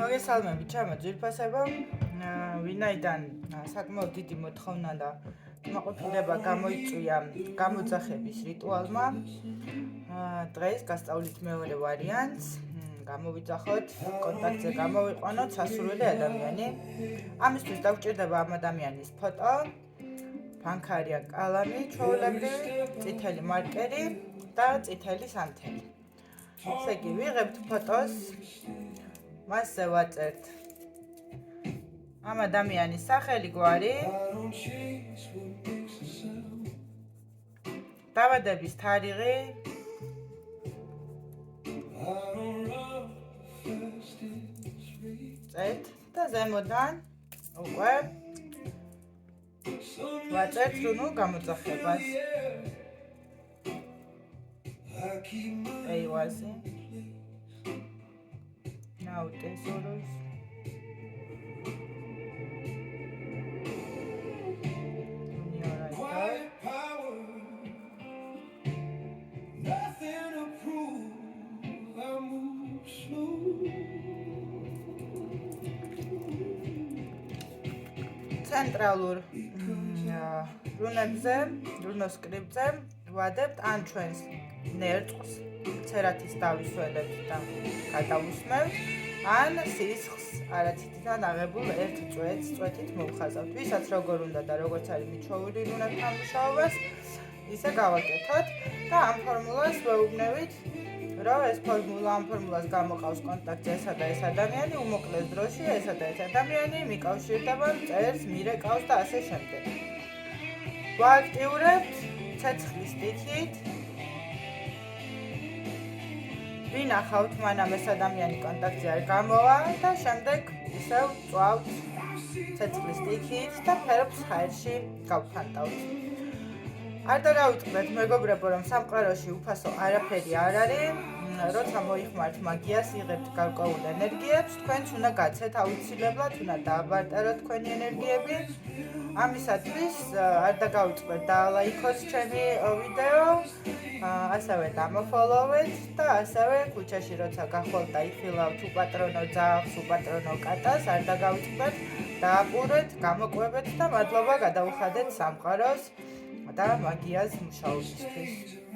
მოგესალმებით ჩემო ძვირფასებო, ვინაიდან საკმაოდ დიდი მოთხოვნა და კმაყოფილება გამოიწვია გამოძახების რიტუალმა, დღეს გასწავლით მეორე ვარიანტს, გამოვიძახოთ, კონტაქტზე გამოვიყვანოთ სასურველი ადამიანი. ამისთვის დაგვჭირდება ამ ადამიანის ფოტო, ფანქარი ან კალამი, ჩვეულებრივი, წითელი მარკერი და წითელი სანთელი. ესე იგი, ვიღებთ ფოტოს, მასზე ვაწერთ ამ ადამიანის სახელი, გვარი, დაბადების თარიღი, წერთ და ზემოდან უკვე ვაწერთ რუნულ გამოძახებას. ეივაზი Now tesoros. Nothing to prove, I move slow. ცენტრალურ რუნებზე, რუნოსკრიპტზე ვადებთ ან ჩვენს ნერწყვს, ცერათის დავისველებთ და გადავუსმევთ, ან სისხლს არაცითიდან აღებულ ერთ წვეთით მოვხაზავთ. ვისაც როგორ უნდა და როგორც არის მიჩვეული რუნებთან მუშაობას, ისე გავაკეთოთ და ამ ფორმულას ვეუბნებით, რომ ეს ამ ფორმულას გამოყავს კონტაქტზე ესა და ეს ადამიანი, უმოკლეს დროში ესა და ეს ადამიანი მიკავშირდება, წერს, მირეკავს და ასე შემდეგ. ვააქტიურებთ ცეცხლის სტიქით. ვინახავთ, მანამ ეს ადამიანი კონტაქტზე არ გამოვა და შემდეგ ისევ წვავთ ცეცხლის სტიქით და ფერებს ჰაერში გავფანტავთ. არ დაგავიწყდეთ მეგობრებო, რომ სამყაროში უფასო არაფერი არ არის, როცა მოიხმართ მაგიას, იღებთ გარკვეულ ენერგიებს, თქვენც უნდა გაცეთ აუცილებლად, უნდა დააბარტეროთ თქვენი ენერგიები. ამისათვის არ დაგავიწყდეთ დალაიქოთ ჩემი ვიდეო, ასევე დამოფოლოვეთ და ასევე ქუჩაში როცა გახვალთ და იხილავთ უპატრონო ძაღლს, უპატრონო კატას, არ დაგავიწყდეთ, დააყურეთ, გამოკვებეთ და მადლობა გადაუხადეთ სამყაროს და მაგიას მუშაობისთვის.